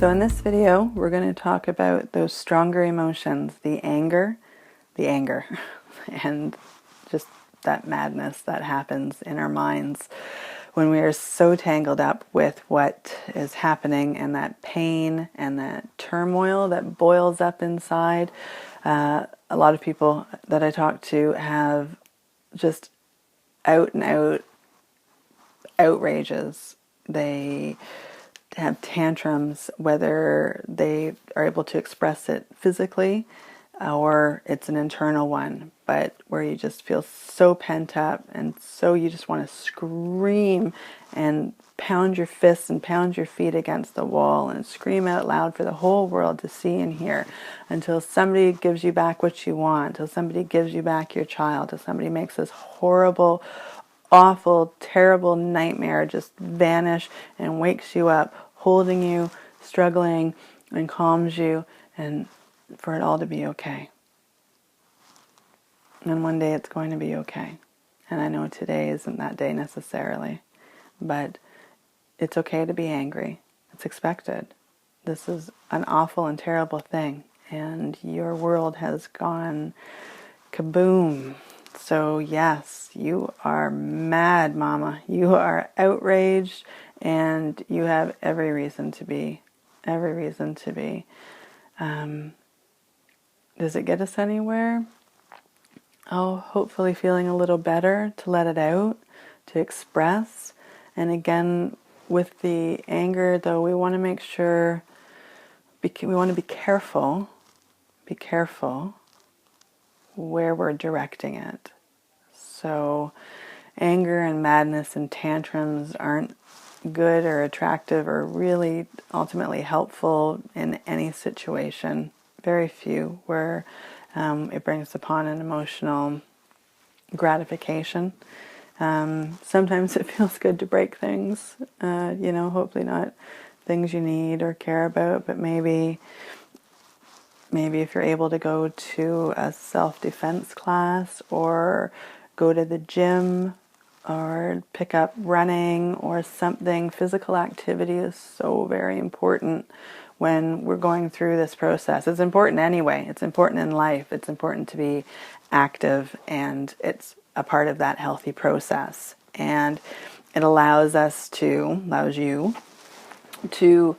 So in this video, we're going to talk about those stronger emotions, the anger, and just that madness that happens in our minds when we are so tangled up with what is happening and that pain and that turmoil that boils up inside. A lot of people that I talk to have just out and out outrages. They have tantrums, whether they are able to express it physically or it's an internal one, but where you just feel so pent up and so you just want to scream and pound your fists and pound your feet against the wall and scream out loud for the whole world to see and hear until somebody gives you back what you want, until somebody gives you back your child, until somebody makes this horrible, awful, terrible nightmare just vanish and wakes you up, holding you, struggling, and calms you, and for it all to be okay. And one day it's going to be okay. And I know today isn't that day necessarily, but it's okay to be angry. It's expected. This is an awful and terrible thing, and your world has gone kaboom. So yes, you are mad, mama. You are outraged, and you have every reason to be. Every reason to be. Does it get us anywhere? Oh, hopefully feeling a little better to let it out, to express. And again, with the anger, though, we want to make sure, we want to be careful where we're directing it. So anger and madness and tantrums aren't good or attractive or really ultimately helpful in any situation. Very few where it brings upon an emotional gratification. Sometimes it feels good to break things, hopefully not things you need or care about, but maybe if you're able to go to a self-defense class or go to the gym or pick up running or something. Physical activity is so very important when we're going through this process. It's important anyway. It's important in life. It's important to be active, and it's a part of that healthy process. And it allows you to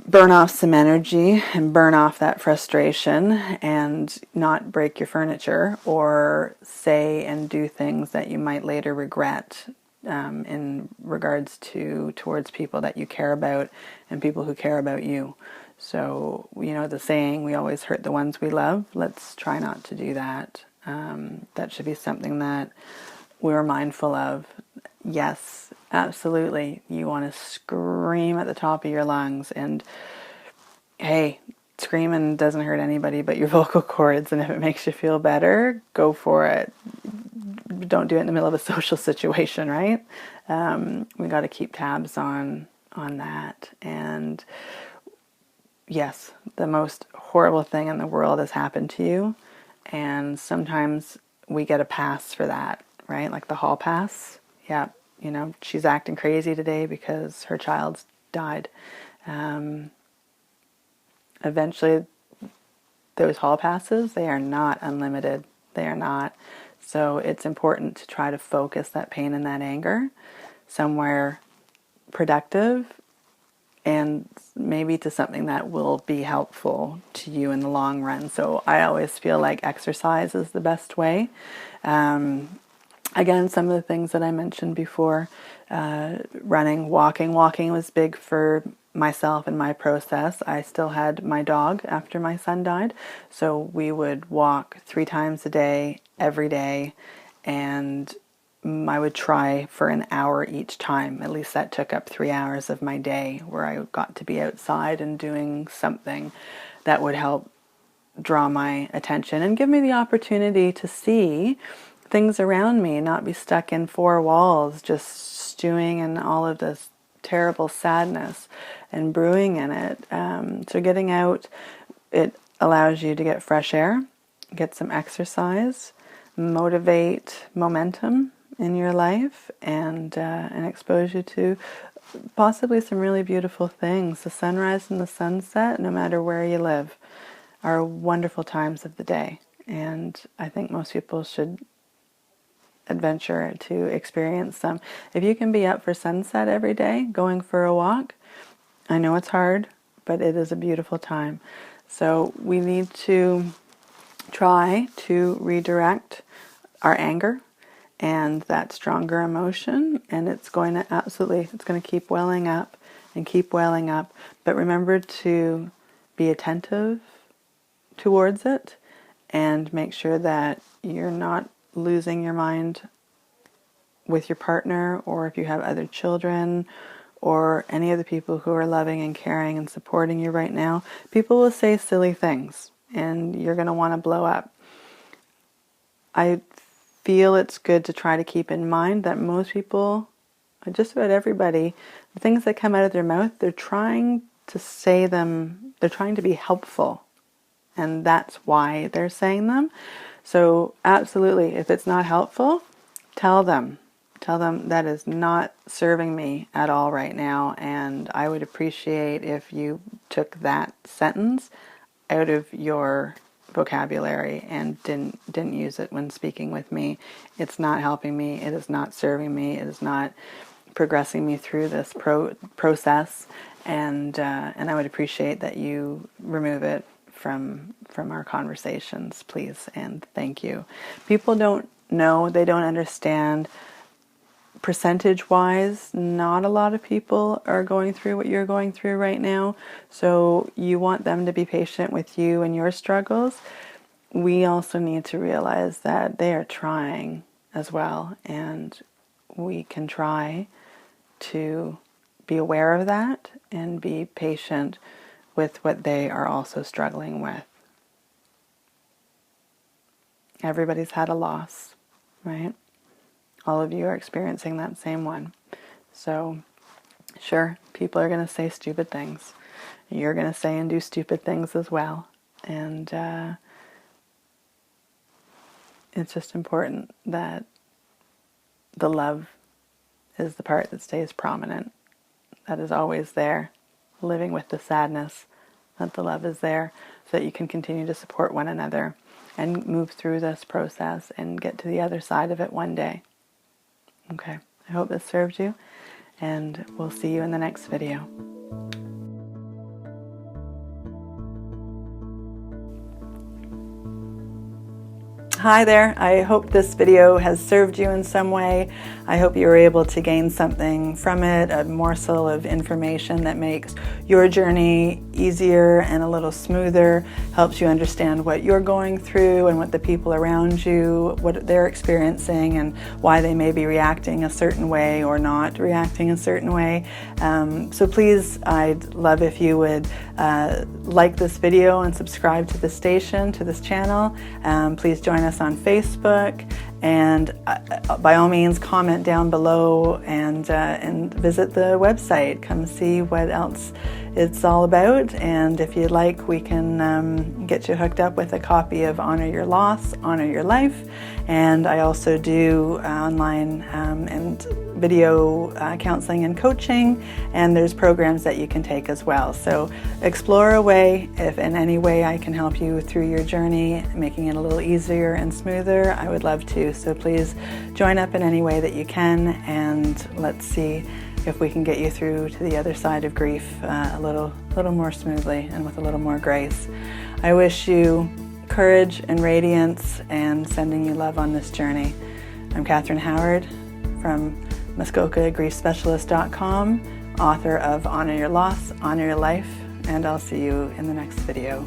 burn off some energy and burn off that frustration and not break your furniture or say and do things that you might later regret in regards towards people that you care about and people who care about you. So, the saying, we always hurt the ones we love. Let's try not to do that. That should be something that we're mindful of. Yes, absolutely. You want to scream at the top of your lungs, and hey, screaming doesn't hurt anybody but your vocal cords, and if it makes you feel better, go for it. Don't do it in the middle of a social situation, right? We got to keep tabs on that. And yes, the most horrible thing in the world has happened to you, and sometimes we get a pass for that, right? Like the hall pass. Yeah, she's acting crazy today because her child's died. Eventually, those hall passes, they are not unlimited. They are not. So it's important to try to focus that pain and that anger somewhere productive and maybe to something that will be helpful to you in the long run. So I always feel like exercise is the best way. Again, some of the things that I mentioned before, running, walking. Walking was big for myself and my process. I still had my dog after my son died, so we would walk 3 times a day, every day, and I would try for an hour each time. At least that took up 3 hours of my day where I got to be outside and doing something that would help draw my attention and give me the opportunity to see things around me, not be stuck in 4 walls, just stewing in all of this terrible sadness and brewing in it. So getting out, it allows you to get fresh air, get some exercise, motivate momentum in your life, and expose you to possibly some really beautiful things. The sunrise and the sunset, no matter where you live, are wonderful times of the day. And I think most people should adventure to experience them. If you can be up for sunset every day, going for a walk, I know it's hard, but it is a beautiful time. So we need to try to redirect our anger and that stronger emotion, and it's going to keep welling up and keep welling up. But remember to be attentive towards it and make sure that you're not losing your mind with your partner, or if you have other children or any of the people who are loving and caring and supporting you right now. People will say silly things and you're going to want to blow up. I feel it's good to try to keep in mind that most people, just about everybody, the things that come out of their mouth, they're trying to say them, they're trying to be helpful. And that's why they're saying them. So absolutely, if it's not helpful, tell them. Tell them that is not serving me at all right now, and I would appreciate if you took that sentence out of your vocabulary and didn't use it when speaking with me. It's not helping me. It is not serving me. It is not progressing me through this process, and I would appreciate that you remove it from our conversations, please, and thank you. People don't know, they don't understand. Percentage-wise, not a lot of people are going through what you're going through right now, so you want them to be patient with you and your struggles. We also need to realize that they are trying as well, and we can try to be aware of that and be patient with what they are also struggling with. Everybody's had a loss, right? All of you are experiencing that same one. So, sure, people are going to say stupid things. You're going to say and do stupid things as well. And it's just important that the love is the part that stays prominent. That is always there, living with the sadness, that the love is there so that you can continue to support one another and move through this process and get to the other side of it one day. Okay, I hope this served you, and we'll see you in the next video. Hi there, I hope this video has served you in some way. I hope you were able to gain something from it, a morsel of information that makes your journey easier and a little smoother, helps you understand what you're going through and what the people around you, what they're experiencing and why they may be reacting a certain way or not reacting a certain way. So please, I'd love if you would like this video and subscribe to the station, to this channel. Please join us on Facebook, and by all means comment down below and visit the website. Come see what else it's all about, and if you'd like, we can get you hooked up with a copy of Honor Your Loss, Honor Your Life, and I also do online and video counseling and coaching, and there's programs that you can take as well. So explore away. If in any way I can help you through your journey, making it a little easier and smoother, I would love to. So please join up in any way that you can, and let's see if we can get you through to the other side of grief a little more smoothly and with a little more grace. I wish you courage and radiance, and sending you love on this journey. I'm Catherine Howard from MuskokaGriefSpecialist.com, author of Honor Your Loss, Honor Your Life, and I'll see you in the next video.